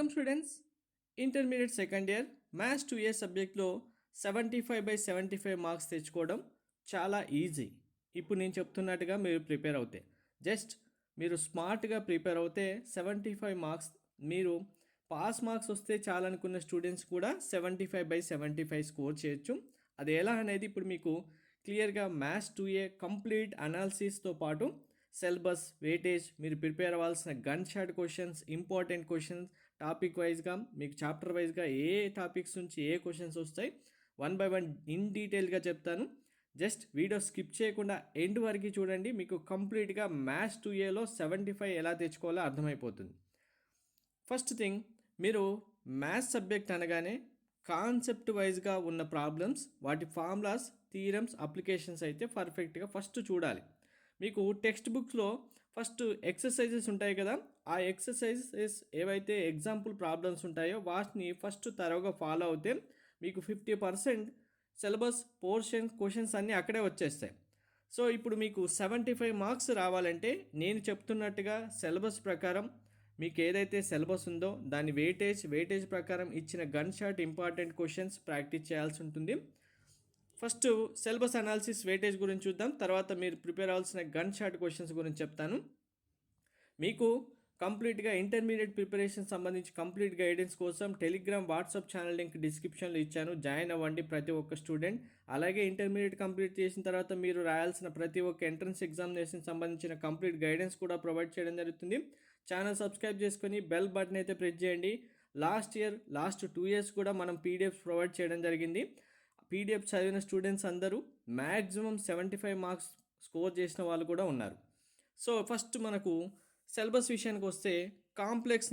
Welcome students. Intermediate second year maths 2A సబ్జెక్ట్లో 75/75 marks తెచ్చుకోవడం చాలా ఈజీ. ఇప్పుడు నేను చెప్తున్నట్టుగా మీరు ప్రిపేర్ అవుతే, జస్ట్ మీరు స్మార్ట్గా ప్రిపేర్ అవుతే 75 మార్క్స్, మీరు పాస్ మార్క్స్ వస్తే చాలనుకున్న స్టూడెంట్స్ కూడా 75/75 స్కోర్ చేయొచ్చు. అది ఎలా అనేది ఇప్పుడు మీకు క్లియర్గా మ్యాథ్స్ 2A కంప్లీట్ అనాలిసిస్తో పాటు సిలబస్, వెయిటేజ్, మీరు ప్రిపేర్ అవ్వాల్సిన gun shot questions, important questions, topic వైజ్గా మీకు చాప్టర్ వైజ్గా ఏ టాపిక్స్ నుంచి ఏ క్వశ్చన్స్ వస్తాయి వన్ బై వన్ ఇన్ డీటెయిల్గా చెప్తాను. జస్ట్ వీడియో స్కిప్ చేయకుండా ఎండ్ వరకు చూడండి. మీకు కంప్లీట్గా మ్యాథ్స్ 2Aలో 75 ఎలా తెచ్చుకోవాలో అర్థమైపోతుంది. ఫస్ట్ థింగ్, మీరు మ్యాథ్స్ సబ్జెక్ట్ అనగానే కాన్సెప్ట్ వైజ్గా ఉన్న ప్రాబ్లమ్స్, వాటి ఫార్ములాస్, థీరమ్స్, అప్లికేషన్స్ అయితే పర్ఫెక్ట్గా ఫస్ట్ చూడాలి. మీకు టెక్స్ట్ బుక్స్లో ఫస్ట్ ఎక్సర్సైజెస్ ఉంటాయి కదా, ఆ ఎక్సర్సైజెస్ ఏవైతే ఎగ్జాంపుల్ ప్రాబ్లమ్స్ ఉంటాయో వాటిని ఫస్ట్ తరోగా ఫాలో అవుతే మీకు 50% సిలబస్ పోర్షన్ క్వశ్చన్స్ అన్నీ అక్కడే వచ్చేస్తాయి. సో ఇప్పుడు మీకు 75 మార్క్స్ రావాలంటే నేను చెప్తున్నట్టుగా సిలబస్ ప్రకారం మీకు ఏదైతే సిలబస్ ఉందో దాని వెయిటేజ్ ప్రకారం ఇచ్చిన gun shot important questions practice చేయాల్సి ఉంటుంది. ఫస్ట్ సిలబస్ అనాలిసిస్, వెయిటేజ్ గురించి చూద్దాం. తర్వాత మీరు ప్రిపేర్ అవ్వాల్సిన గన్ షాట్ క్వశ్చన్స్ గురించి చెప్తాను. మీకు కంప్లీట్గా ఇంటర్మీడియట్ ప్రిపరేషన్ సంబంధించి కంప్లీట్ గైడెన్స్ కోసం టెలిగ్రామ్, వాట్సాప్ ఛానల్ లింక్ డిస్క్రిప్షన్లో ఇచ్చాను. జాయిన్ అవ్వండి ప్రతి ఒక్క స్టూడెంట్. అలాగే ఇంటర్మీడియట్ కంప్లీట్ చేసిన తర్వాత మీరు రాయాల్సిన ప్రతి ఒక్క ఎంట్రన్స్ ఎగ్జామినేషన్ సంబంధించిన కంప్లీట్ గైడెన్స్ కూడా ప్రొవైడ్ చేయడం జరుగుతుంది. ఛానల్ సబ్స్క్రైబ్ చేసుకొని బెల్ బటన్ అయితే ప్రెస్ చేయండి. లాస్ట్ 2 years కూడా మనం పీడిఎఫ్స్ ప్రొవైడ్ చేయడం జరిగింది. పీడిఎఫ్ చదివిన స్టూడెంట్స్ అందరూ మ్యాక్సిమం 75 మార్క్స్ స్కోర్ చేసిన వాళ్ళు కూడా ఉన్నారు. సో ఫస్ట్ మనకు సిలబస్ విషయానికి వస్తే కాంప్లెక్స్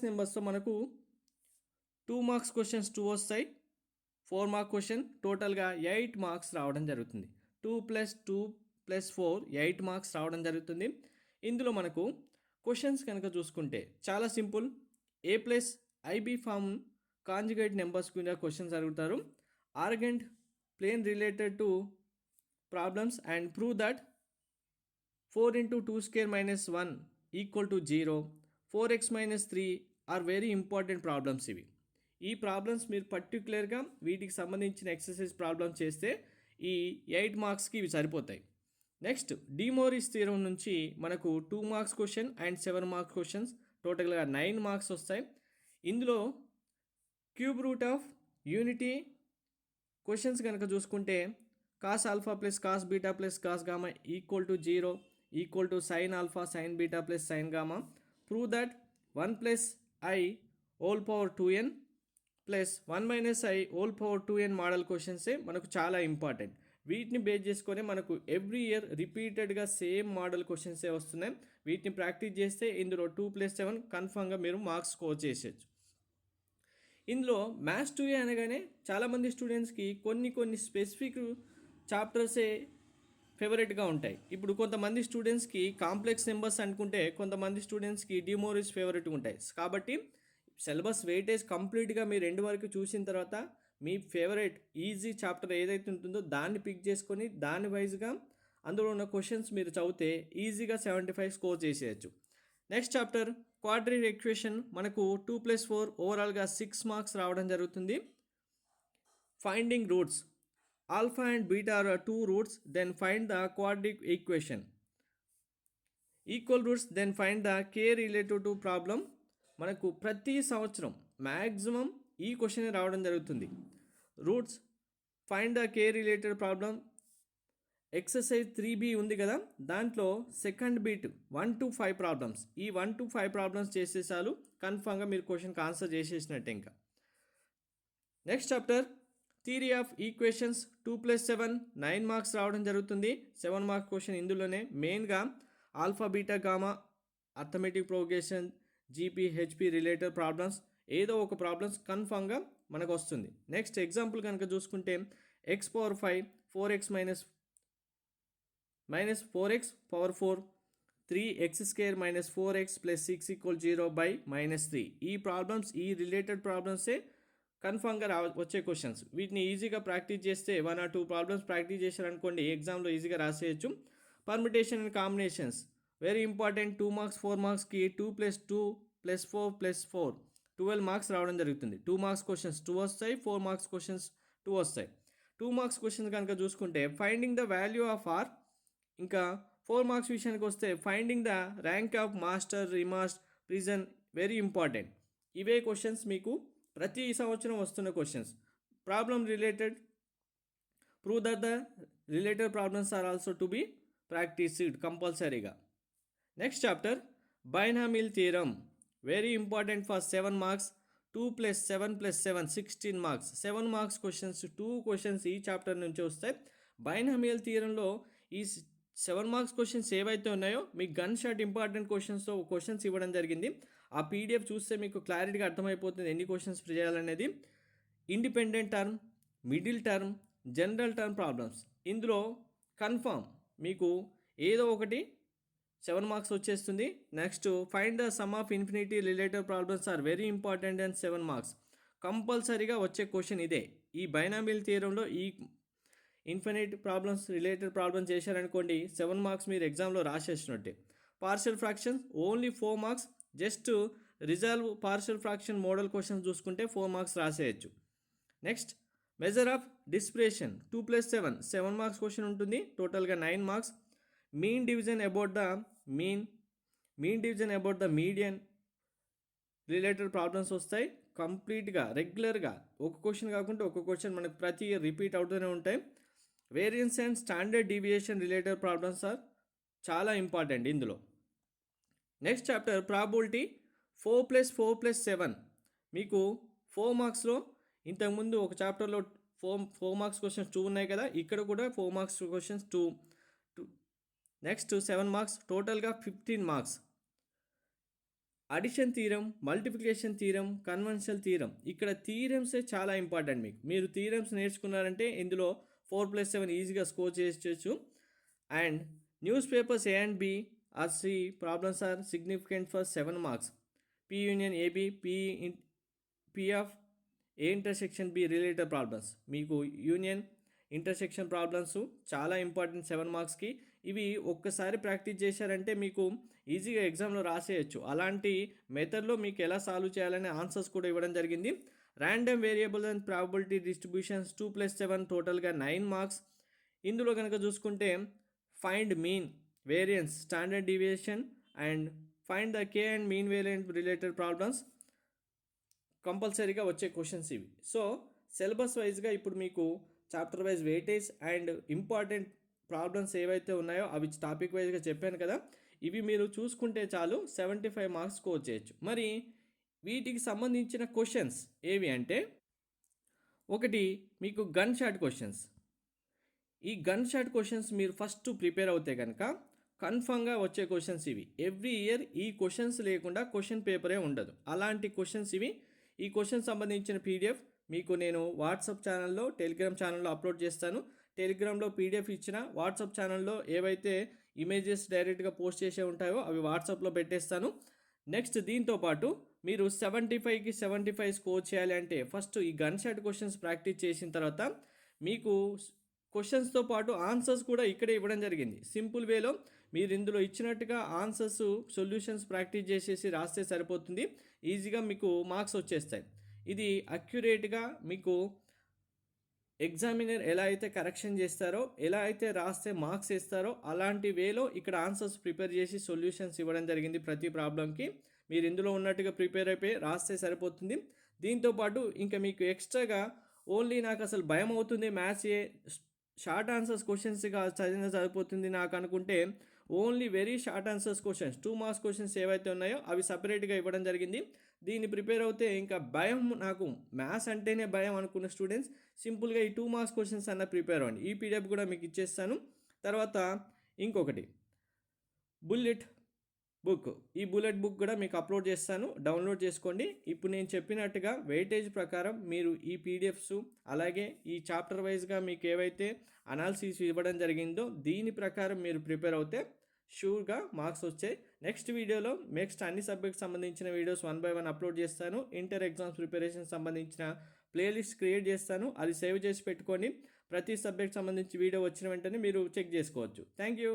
నెంబర్స్తో మనకు 2 మార్క్స్ క్వశ్చన్స్ 2 వస్తాయి, 4 మార్క్ క్వశ్చన్, టోటల్గా 8 మార్క్స్ రావడం జరుగుతుంది. 2 + 2 + 4 8 మార్క్స్ రావడం జరుగుతుంది. ఇందులో మనకు క్వశ్చన్స్ కనుక చూసుకుంటే చాలా simple. A+IB form conjugate numbers కింద క్వశ్చన్స్ అడుగుతారు. Argand plane related to problems and prove that 4 × 2² - 1 = 0, 4x - 3 are very important problems. ఈ ప్రాబ్లమ్స్ మీరు పర్టికులర్గా వీటికి సంబంధించిన ఎక్సర్సైజ్ ప్రాబ్లమ్స్ చేస్తే ఈ 8 మార్క్స్కి ఇవి సరిపోతాయి. నెక్స్ట్, డిమోరిస్ థియరం నుంచి మనకు 2 marks question and 7 marks questions, టోటల్గా 9 మార్క్స్ వస్తాయి. ఇందులో cube root of unity questions కనుక చూసుకుంటే cos α + cos β + cos γ = 0, sin α sin β + sin γ. Prove that 1 + i whole power 2n + 1 - i whole power 2n model క్వశ్చన్సే మనకు చాలా ఇంపార్టెంట్. వీటిని బేస్ చేసుకొని మనకు ఎవ్రీ ఇయర్ రిపీటెడ్గా సేమ్ మోడల్ క్వశ్చన్సే వస్తున్నాయి. వీటిని ప్రాక్టీస్ చేస్తే ఇందులో 2 + 7 కన్ఫామ్గా మీరు మార్క్స్ స్కోర్ చేసేయచ్చు. ఇందులో మ్యాథ్స్ 2A అనగానే చాలామంది స్టూడెంట్స్కి కొన్ని స్పెసిఫిక్ చాప్టర్సే ఫేవరెట్గా ఉంటాయి. ఇప్పుడు కొంతమంది స్టూడెంట్స్కి కాంప్లెక్స్ నెంబర్స్ అనుకుంటే కొంతమంది స్టూడెంట్స్కి డిమోరిస్ ఫేవరెట్గా ఉంటాయి. కాబట్టి సిలబస్ వెయిటేజ్ కంప్లీట్గా మీరు ఎండ్ వరకు చూసిన తర్వాత మీ ఫేవరెట్ ఈజీ చాప్టర్ ఏదైతే ఉంటుందో దాన్ని పిక్ చేసుకొని దాని వైజ్గా అందులో ఉన్న క్వశ్చన్స్ మీరు చదివితే ఈజీగా 75 స్కోర్ చేసేయచ్చు. నెక్స్ట్ చాప్టర్ క్వాడ్రిక్ ఈక్వేషన్, మనకు 2 + 4 ఓవరాల్గా 6 మార్క్స్ రావడం జరుగుతుంది. Finding roots, alpha and beta are 2 roots, then find the quadratic equation. Equal roots, then find the k relative to problem. మనకు ప్రతి సంవత్సరం మ్యాక్సిమం ఈ క్వశ్చన్ రావడం జరుగుతుంది. Roots, find the k related problem. Exercise 3B ఉంది కదా, దాంట్లో second beat 1 to 5 problems. ఈ 1 to 5 ప్రాబ్లమ్స్ చేసేసాలు కన్ఫామ్గా మీరు క్వశ్చన్కి ఆన్సర్ చేసేసినట్టే. ఇంకా next chapter theory of equations, 2 + 7 9 marks రావడం జరుగుతుంది. 7 మార్క్స్ క్వశ్చన్ ఇందులోనే మెయిన్గా alpha, beta, gamma, arithmetic progression, GP, HP related problems, ఏదో ఒక ప్రాబ్లమ్స్ కన్ఫామ్గా మనకు వస్తుంది. నెక్స్ట్ ఎగ్జాంపుల్ కనుక చూసుకుంటే x⁴ 4x - -4x power 4, 3x² - 4x + 6 = 0 (-3). ఈ ప్రాబ్లమ్స్, ఈ రిలేటెడ్ ప్రాబ్లమ్సే కన్ఫామ్గా వచ్చే క్వశ్చన్స్. వీటిని ఈజీగా ప్రాక్టీస్ చేస్తే 1 or 2 ప్రాబ్లమ్స్ ప్రాక్టీస్ చేశారనుకోండి ఎగ్జామ్లో ఈజీగా రాసేయచ్చు. Permutation and combinations very important. 2 marks 4 మార్క్స్కి 2 + 2 +4 12 మార్క్స్ రావడం జరుగుతుంది. 2 మార్క్స్ క్వశ్చన్స్ 2 వస్తాయి, 4 మార్క్స్ క్వశ్చన్స్ 2 వస్తాయి. 2 మార్క్స్ క్వశ్చన్స్ కనుక చూసుకుంటే finding the value of r, ఇంకా 4 మార్క్స్ విషయానికి వస్తే ఫైండింగ్ ద ర్యాంక్ ఆఫ్ మాస్టర్, రిమాస్ట్, ప్రిజన్, వెరీ ఇంపార్టెంట్. ఇవే క్వశ్చన్స్ మీకు ప్రతి సంవత్సరం వస్తున్న questions. Problem related, prove that the related problems are also to be practiced కంపల్సరీగా. Next chapter binomial theorem, very important for 7 marks. 2 + 7 + 7 16 marks. 7 marks questions 2 questions ఈ చాప్టర్ నుంచి వస్తాయి. బైనామియల్ థియరంలో ఈ 7 మార్క్స్ క్వశ్చన్స్ ఏవైతే ఉన్నాయో మీకు గన్ షాట్ ఇంపార్టెంట్ క్వశ్చన్స్తో క్వశ్చన్స్ ఇవ్వడం జరిగింది. ఆ పీడిఎఫ్ చూస్తే మీకు క్లారిటీగా అర్థమైపోతుంది ఎన్ని క్వశ్చన్స్ చేయాలనేది. Independent term, middle term, general term problems. ఇందులో కన్ఫామ్ మీకు ఏదో ఒకటి 7 మార్క్స్ వచ్చేస్తుంది. Next find the sum of infinity related problems are very important and 7 marks. కంపల్సరీగా వచ్చే క్వశ్చన్ ఇదే. ఈ బైనామిల్ థియరంలో ఈ ఇన్ఫినిట్ ప్రాబ్లమ్స్ రిలేటెడ్ ప్రాబ్లమ్స్ చేశారనుకోండి 7 మార్క్స్ మీరు ఎగ్జామ్లో రాసేసినట్టే. Partial fractions only 4 marks. Just resolve partial fraction model questions చూసుకుంటే 4 మార్క్స్ రాసేయచ్చు. Next measure of dispersion 2 + 7 marks question ఉంటుంది. టోటల్గా 9 marks. Mean deviation about the mean deviation about the median related problems వస్తాయి. కంప్లీట్గా రెగ్యులర్గా ఒక క్వశ్చన్ కాకుండా ఒక క్వశ్చన్ మనకు ప్రతి ఇయర్ రిపీట్ అవుతూనే ఉంటాయి. Variance and standard deviation related problems are చాలా ఇంపార్టెంట్ ఇందులో. నెక్స్ట్ చాప్టర్ ప్రాబబిలిటీ 4 + 4 + 7 మీకు 4 మార్క్స్లో ఇంతకుముందు ఒక చాప్టర్లో 4 మార్క్స్ క్వశ్చన్స్ 2 ఉన్నాయి కదా, ఇక్కడ కూడా 4 మార్క్స్ క్వశ్చన్స్ 2. నెక్స్ట్ 7 మార్క్స్, టోటల్గా 15 marks. Addition theorem, multiplication theorem, conventional theorem. ఇక్కడ థీరమ్సే చాలా ఇంపార్టెంట్. మీరు థీరమ్స్ నేర్చుకున్నారంటే ఇందులో 4 + 7 ఈజీగా స్కోర్ చేయొచ్చు. And news papers A and B or C problems are significant for 7 marks. P union AB, P of A intersection B related problems. మీకు union intersection problems చాలా important 7 మార్క్స్కి. ఇవి ఒక్కసారి ప్రాక్టీస్ చేశారంటే మీకు ఈజీగా ఎగ్జామ్లో రాసేయచ్చు. అలాంటి మెథడ్లో మీకు ఎలా సాల్వ్ చేయాలనే ఆన్సర్స్ కూడా ఇవ్వడం జరిగింది. Random variable and probability distributions 2 + 7 టోటల్గా 9 మార్క్స్. ఇందులో కనుక చూసుకుంటే find mean, variance, standard deviation and find the K and mean variant related problems కంపల్సరీగా వచ్చే క్వశ్చన్స్ ఇవి. సో సిలబస్ వైజ్గా ఇప్పుడు మీకు chapter wise weightage and important problems ఏవైతే ఉన్నాయో అవి టాపిక్ వైజ్గా చెప్పాను కదా, ఇవి మీరు చూసుకుంటే చాలు 75 మార్క్స్ స్కోర్ చేయొచ్చు. మరి వీటికి సంబంధించిన క్వశ్చన్స్ ఏవి అంటే, ఒకటి మీకు గన్ షాట్ క్వశ్చన్స్. ఈ గన్ షాట్ క్వశ్చన్స్ మీరు ఫస్ట్ ప్రిపేర్ అవుతే కనుక కన్ఫామ్గా వచ్చే క్వశ్చన్స్ ఇవి. ఎవ్రీ ఇయర్ ఈ క్వశ్చన్స్ లేకుండా క్వశ్చన్ పేపరే ఉండదు. అలాంటి క్వశ్చన్స్ ఇవి. ఈ క్వశ్చన్ సంబంధించిన పీడిఎఫ్ మీకు నేను వాట్సాప్ ఛానల్లో, టెలిగ్రామ్ ఛానల్లో అప్లోడ్ చేస్తాను. టెలిగ్రామ్లో పీడిఎఫ్ ఇచ్చిన, వాట్సాప్ ఛానల్లో ఏవైతే ఇమేజెస్ డైరెక్ట్గా పోస్ట్ చేసే ఉంటాయో అవి వాట్సాప్లో పెట్టేస్తాను. నెక్స్ట్ దీంతోపాటు మీరు 75కి 75 స్కోర్ చేయాలి అంటే ఫస్ట్ ఈ గన్ షాట్ క్వశ్చన్స్ ప్రాక్టీస్ చేసిన తర్వాత మీకు క్వశ్చన్స్తో పాటు ఆన్సర్స్ కూడా ఇక్కడే ఇవ్వడం జరిగింది. సింపుల్ వేలో మీరు ఇందులో ఇచ్చినట్టుగా ఆన్సర్స్, సొల్యూషన్స్ ప్రాక్టీస్ చేసేసి రాస్తే సరిపోతుంది. ఈజీగా మీకు మార్క్స్ వచ్చేస్తాయి. ఇది అక్యురేట్గా మీకు ఎగ్జామినర్ ఎలా అయితే కరెక్షన్ చేస్తారో, ఎలా అయితే రాస్తే మార్క్స్ ఇస్తారో అలాంటి వేలో ఇక్కడ ఆన్సర్స్ ప్రిపేర్ చేసి సొల్యూషన్స్ ఇవ్వడం జరిగింది ప్రతి ప్రాబ్లంకి. మీరు ఇందులో ఉన్నట్టుగా ప్రిపేర్ అయిపోయి రాస్తే సరిపోతుంది. దీంతోపాటు ఇంకా మీకు ఎక్స్ట్రాగా ఓన్లీ నాకు అసలు భయం అవుతుంది మ్యాథ్స్ షార్ట్ ఆన్సర్స్ క్వశ్చన్స్గా చదివిన సరిపోతుంది నాకు అనుకుంటే only very short answers questions 2 marks questions ఏవైతే ఉన్నాయో అవి సపరేట్గా ఇవ్వడం జరిగింది. దీన్ని ప్రిపేర్ అవుతే ఇంకా భయం, నాకు మ్యాథ్స్ అంటేనే భయం అనుకున్న స్టూడెంట్స్ సింపుల్గా ఈ 2 మార్క్స్ క్వశ్చన్స్ అన్న ప్రిపేర్ అవ్వండి. ఈ పీడిఎఫ్ కూడా మీకు ఇచ్చేస్తాను. తర్వాత ఇంకొకటి బుల్లెట్ బుక్, ఈ బుల్లెట్ బుక్ కూడా మీకు అప్లోడ్ చేస్తాను, డౌన్లోడ్ చేసుకోండి. ఇప్పుడు నేను చెప్పినట్టుగా వెయిటేజ్ ప్రకారం మీరు ఈ పీడిఎఫ్స్ అలాగే ఈ చాప్టర్ వైజ్గా మీకు ఏవైతే అనాలిసిస్ ఇవ్వడం జరిగిందో దీని ప్రకారం మీరు ప్రిపేర్ అవుతే షూర్గా మార్క్స్ వచ్చాయి. నెక్స్ట్ వీడియోలో నెక్స్ట్ అన్ని సబ్జెక్ట్స్ సంబంధించిన వీడియోస్ 1 by 1 అప్లోడ్ చేస్తాను. ఇంటర్ ఎగ్జామ్స్ ప్రిపరేషన్ సంబంధించిన ప్లేలిస్ట్ క్రియేట్ చేస్తాను, అది సేవ్ చేసి పెట్టుకొని ప్రతి సబ్జెక్ట్ సంబంధించి వీడియో వచ్చిన వెంటనే మీరు చెక్ చేసుకోవచ్చు. Thank you.